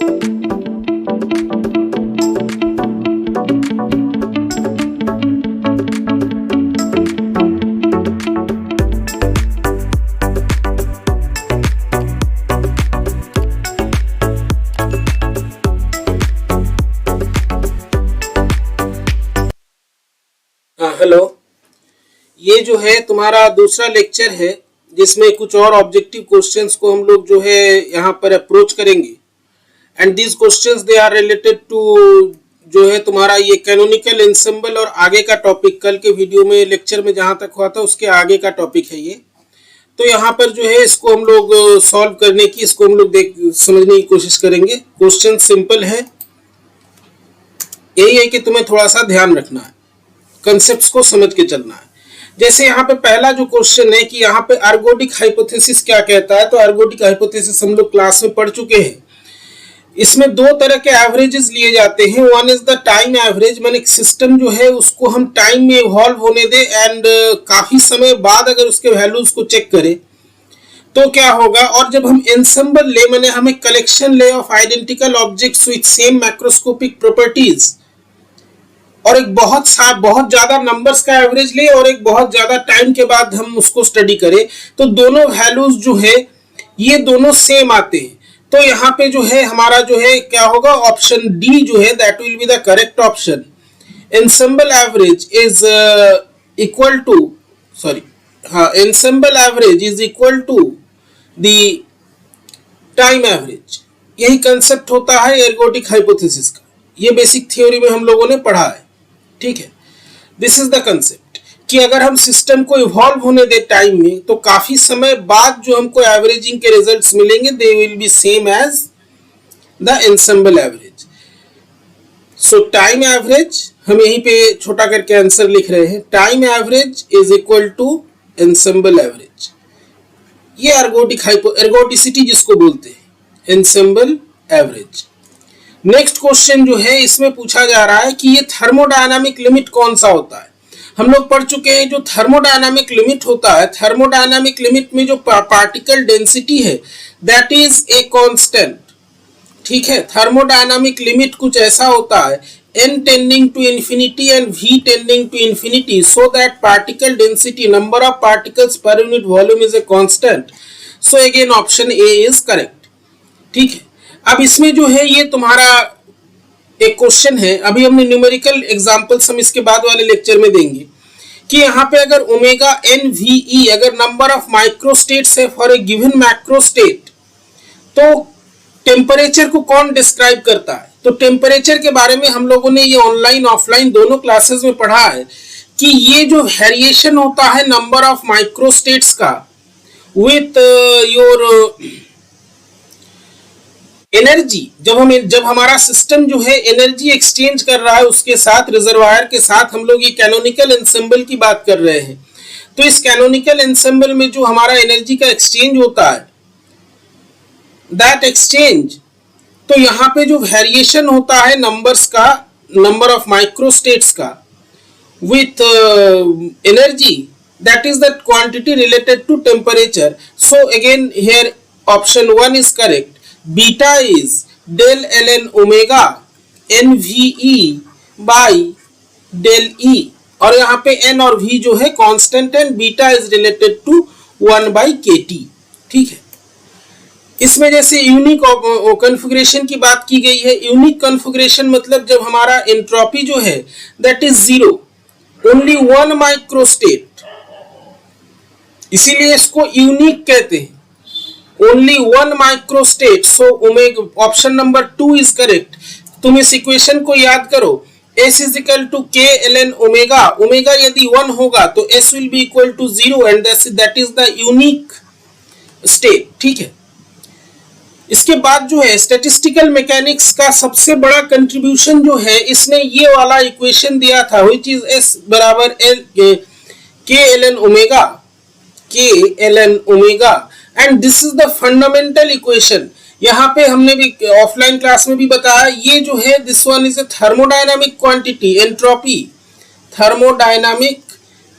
Hello, ये जो है तुम्हारा दूसरा लेक्चर है जिसमें कुछ और ऑब्जेक्टिव क्वेश्चंस को हम लोग जो है यहाँ पर अप्रोच करेंगे। And these questions they are related to जो है तुम्हारा ये कैनोनिकल एंसेम्बल और आगे का टॉपिक, कल के वीडियो में लेक्चर में जहाँ तक हुआ था उसके आगे का टॉपिक है ये। तो यहाँ पर जो है इसको हम लोग सॉल्व करने की, इसको हम लोग समझने की कोशिश करेंगे। क्वेश्चन सिंपल है, यही है कि तुम्हें थोड़ा सा ध्यान रखना है, कंसेप्ट्स को समझ के चलना है। जैसे यहाँ पे पहला जो क्वेश्चन है कि यहाँ पे अर्गोडिक हाइपोथेसिस क्या कहता है, तो अर्गोडिक हाइपोथेसिस हम लोग क्लास में पढ़ चुके हैं। इसमें दो तरह के एवरेजेस लिए जाते हैं। One is the time average, माने सिस्टम जो है उसको हम टाइम में इवॉल्व होने दे एंड काफी समय बाद अगर उसके वैल्यूज को चेक करें तो क्या होगा। और जब हम एंसेम्बल ले, माने हमें collection lay off identical objects with same macroscopic properties, और एक बहुत ज्यादा नंबर्स का एवरेज ले और एक बहुत ज्यादा टाइम के बाद हम उसको स्टडी करें, तो दोनों वैल्यूज जो है ये दोनों सेम आते हैं। तो यहाँ पे जो है हमारा जो है क्या होगा, ऑप्शन डी जो है that will be the correct option. Ensemble average is equal to ensemble average is equal to the time average. यही कंसेप्ट होता है एर्गोडिक हाइपोथेसिस का। ये बेसिक थ्योरी में हम लोगों ने पढ़ा है, ठीक है। दिस इज द कंसेप्ट कि अगर हम सिस्टम को इवॉल्व होने दे टाइम में, तो काफी समय बाद जो हमको एवरेजिंग के रिजल्ट्स मिलेंगे they will be same as the ensemble average. So time average हम यहीं पे छोटा करके आंसर लिख रहे हैं, time average is equal to ensemble average. ये एर्गोडिसिटी जिसको बोलते हैं, एंसेम्बल एवरेज। नेक्स्ट क्वेश्चन जो है इसमें पूछा जा रहा है कि ये थर्मोडायनामिक लिमिट कौन सा होता है। हम लोग पढ़ चुके हैं जो थर्मोडायनामिक लिमिट होता है, थर्मोडायनामिक लिमिट में जो पार्टिकल डेंसिटी है दैट इज ए कांस्टेंट, ठीक है। थर्मोडायनामिक लिमिट कुछ ऐसा होता है, n tending to infinity and v tending to infinity, so that particle density, number of particles per unit volume is a constant. So again option a is correct, ठीक है। अब इसमें जो है ये तुम्हारा एक क्वेश्चन है, अभी हमने न्यूमेरिकल एग्जांपल्स हम इसके बाद वाले लेक्चर में देंगे कि यहाँ पे अगर ओमेगा एन वी ई अगर नंबर ऑफ माइक्रोस्टेट्स है फॉर ए गिवन मैक्रोस्टेट, तो टेम्परेचर को कौन डिस्क्राइब करता है। तो टेम्परेचर के बारे में हम लोगों ने ये ऑनलाइन ऑफलाइन दोनों क्लासेस में पढ़ा है कि ये जो वेरिएशन होता है नंबर ऑफ माइक्रोस्टेट्स का विथ योर एनर्जी, जब हमारा सिस्टम जो है एनर्जी एक्सचेंज कर रहा है उसके साथ, रिजर्वायर के साथ, हम लोग ये कैनोनिकल एंसेम्बल की बात कर रहे हैं। तो इस कैनोनिकल एंसेम्बल में जो हमारा एनर्जी का एक्सचेंज होता है, दैट एक्सचेंज, तो यहाँ पे जो वेरिएशन होता है नंबर्स का, नंबर ऑफ माइक्रोस्टेट्स का with energy, that is the quantity related to temperature. So again here option 1 is correct. Beta is del l n omega n v e by del e, और यहाँ पे n और v जो है constant and beta is related to 1 by k t, ठीक है। इसमें जैसे यूनिक कॉन्फ़िगरेशन की बात की गई है। यूनिक कॉन्फ़िगरेशन मतलब जब हमारा एंट्रोपी जो है दैट इज 0, ओनली 1 माइक्रोस्टेट, इसीलिए इसको यूनिक कहते हैं। Only 1 microstate, so omega option number 2 is correct। तुम इस इक्वेशन को याद करो, S is equal to K ln omega, omega यदि 1 होगा तो S will be equal to 0 and that is the unique state, ठीक है। इसके बाद जो है स्टैटिस्टिकल मैकेनिक्स का सबसे बड़ा कंट्रीब्यूशन जो है, इसने ये वाला इक्वेशन दिया था which is S बराबर K ln omega and this is the fundamental equation. यहाँ पे हमने भी ऑफलाइन क्लास में भी बताया, ये जो है this one is a thermodynamic quantity entropy, thermodynamic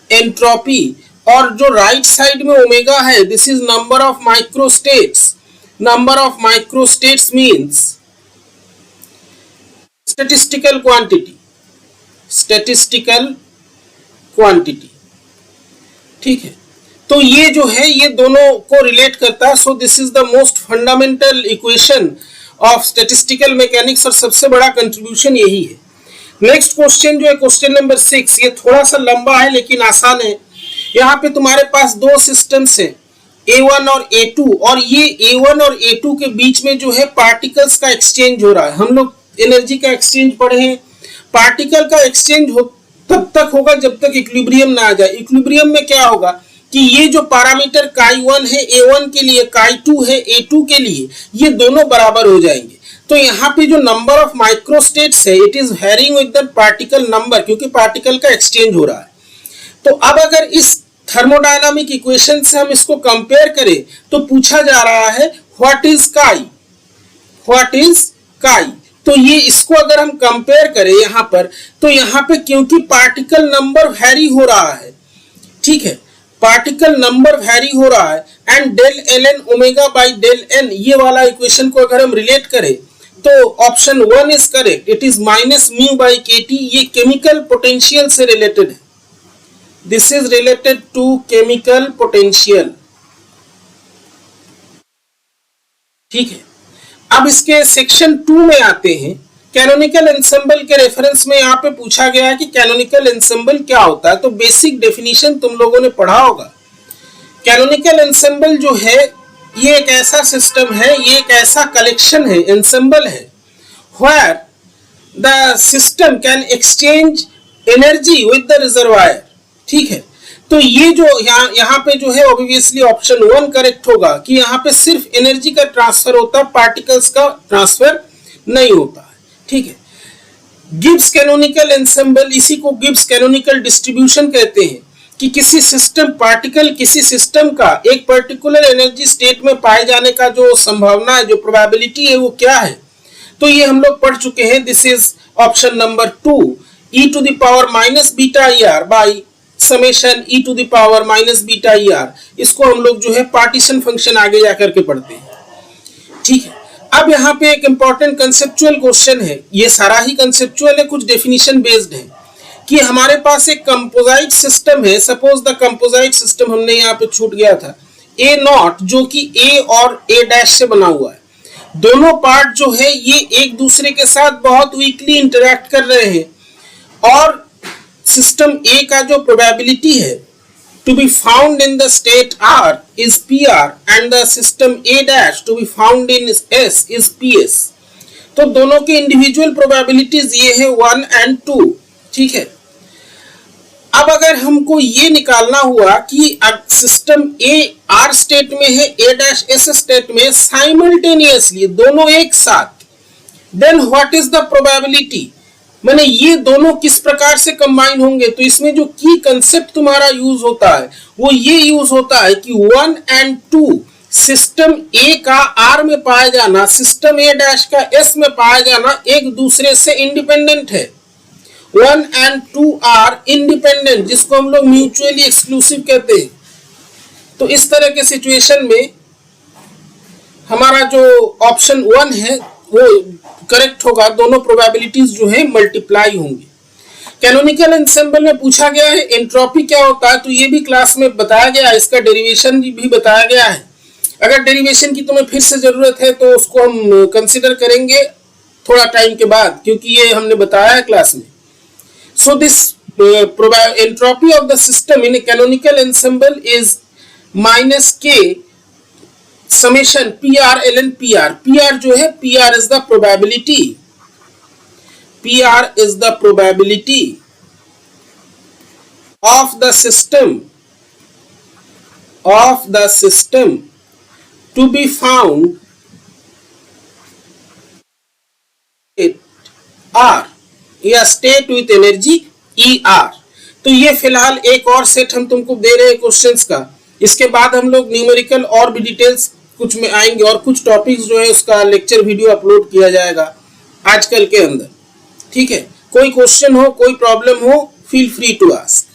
entropy, और जो राइट साइड में ओमेगा है this is number of microstates. Number of microstates means statistical quantity, statistical quantity, ठीक है। तो ये जो है ये दोनों को रिलेट करता है। So this is the most fundamental equation of statistical mechanics और सबसे बड़ा कंट्रीब्यूशन यही है। नेक्स्ट क्वेश्चन जो है क्वेश्चन नंबर 6, ये थोड़ा सा लंबा है लेकिन आसान है। यहाँ पे तुम्हारे पास दो सिस्टम्स हैं A1 और A2, और ये A1 और A2 के बीच में जो है पार्टिकल्स का एक्सचेंज हो रहा है। हम लोग एनर्जी का एक्सचेंज पढ़े हैं। पार्टिकल का एक्सचेंज तब तक होगा जब तक इक्विलिब्रियम ना आ जाए। इक्विलिब्रियम में क्या होगा कि ये जो पैरामीटर chi1 है A1 के लिए, chi2 है A2 के लिए, ये दोनों बराबर हो जाएंगे। तो यहाँ पे जो नंबर ऑफ माइक्रोस्टेट्स है it is varying with the particle number, क्योंकि पार्टिकल का एक्सचेंज हो रहा है। तो अब अगर इस थर्मोडायनामिक इक्वेशन से हम इसको कंपेयर करें तो पूछा जा रहा है what is chi, what is chi। तो ये इसको अगर हम कंपेयर करें यहाँ पर, तो यहाँ पे क्योंकि पार्टिकल नंबर वेरी हो रहा है, ठीक है, पार्टिकल नंबर वेरी हो रहा है, and del ln omega by del n, ये वाला इक्वेशन को अगर हम रिलेट करें तो option 1 is correct. It is minus mu by kt। ये केमिकल पोटेंशियल से रिलेटेड है। This is related to chemical potential, ठीक है। अब इसके सेक्शन 2 में आते हैं। कैनोनिकल एंसेंबल के रेफरेंस में यहाँ पे पूछा गया है कि कैनोनिकल एंसेंबल क्या होता है। तो बेसिक डेफिनेशन तुम लोगों ने पढ़ा होगा। कैनोनिकल एंसेंबल जो है ये एक ऐसा सिस्टम है, ये एक ऐसा कलेक्शन है, एंसेंबल है, where the system can exchange energy with the reservoir, ठीक है। तो ये जो यहाँ पे जो है ऑब्वियसली ऑप्शन 1 करेक्ट होगा कि यहाँ पे सिर्फ एनर्जी का ट्रांसफर होता है, पार्टिकल्स का ट्रांसफर नहीं होता है, ठीक है। गिब्स कैनोनिकल एंसेंबल, इसी को गिब्स कैनोनिकल डिस्ट्रीब्यूशन कहते हैं कि किसी सिस्टम पार्टिकल किसी सिस्टम का एक पर्टिकुलर एनर्जी स्टेट में पाए जाने का जो संभावना है, जो प्रोबेबिलिटी है, वो क्या है। तो ये हम लोग पढ़ चुके हैं। This is option number 2, e to the power minus beta ER by summation e to the power minus beta ER। इसको हम लोग जो है पार्टीशन फंक्शन आगे जाकर के पढ़ते हैं, ठीक है। अब यहाँ पे एक इंपॉर्टेंट कंसेप्चुअल क्वेश्चन है, ये सारा ही कंसेप्चुअल है, कुछ डेफिनेशन बेस्ड है कि हमारे पास एक कंपोजाइट सिस्टम है। सपोज द कंपोजाइट सिस्टम हमने यहाँ पे छूट गया था A0, जो कि A और A' से बना हुआ है। दोनों पार्ट जो है ये एक दूसरे के साथ बहुत वीकली इंटरेक्ट कर रहे हैं, और सिस्टम A का जो प्रोबेबिलिटी है to be found in the state R is PR and the system A' to be found in S is PS। तो दोनों की इंडिविजुअल प्रोबेबिलिटीज ये है 1 और 2, ठीक है। अब अगर हमको ये निकालना हुआ कि सिस्टम A R स्टेट में है, A' S स्टेट में, साइमल्टेनियसली दोनों एक साथ, then what is the probability, माने ये दोनों किस प्रकार से कंबाइन होंगे। तो इसमें जो की कंसेप्ट तुम्हारा यूज होता है वो ये यूज होता है कि 1 और 2 सिस्टम A का R में पाया जाना, सिस्टम A' का S में पाया जाना एक दूसरे से इंडिपेंडेंट है। 1 और 2 आर इंडिपेंडेंट, जिसको हम लोग म्यूचुअली एक्सक्लूसिव कहते हैं। तो इस तरह के सिचुएशन में हमारा जो ऑप्शन 1 है वो करेक्ट होगा। दोनों प्रोबेबिलिटीज जो है मल्टीप्लाई होंगी। कैनोनिकल एंसेंबल में पूछा गया है एंट्रोपी क्या होता है, तो ये भी क्लास में बताया गया है, इसका डेरिवेशन भी बताया गया है। अगर डेरिवेशन की तुम्हें फिर से जरूरत है तो उसको हम कंसिडर करेंगे थोड़ा टाइम के बाद, क्योंकि ये हमने बताया है क्लास में। So this entropy of the system in a canonical ensemble is minus k summation PR ln PR। PR जो है PR is the probability, PR is the probability of the system to be found at R या state with energy ER। तो ये फिलहाल एक और set हम तुमको दे रहे हैं क्वेश्चंस का। इसके बाद हम लोग न्यूमेरिकल और भी डिटेल्स कुछ में आएंगे, और कुछ टॉपिक्स जो है उसका लेक्चर वीडियो अपलोड किया जाएगा आजकल के अंदर, ठीक है। कोई क्वेश्चन हो, कोई प्रॉब्लम हो, फील फ्री टू आस्क।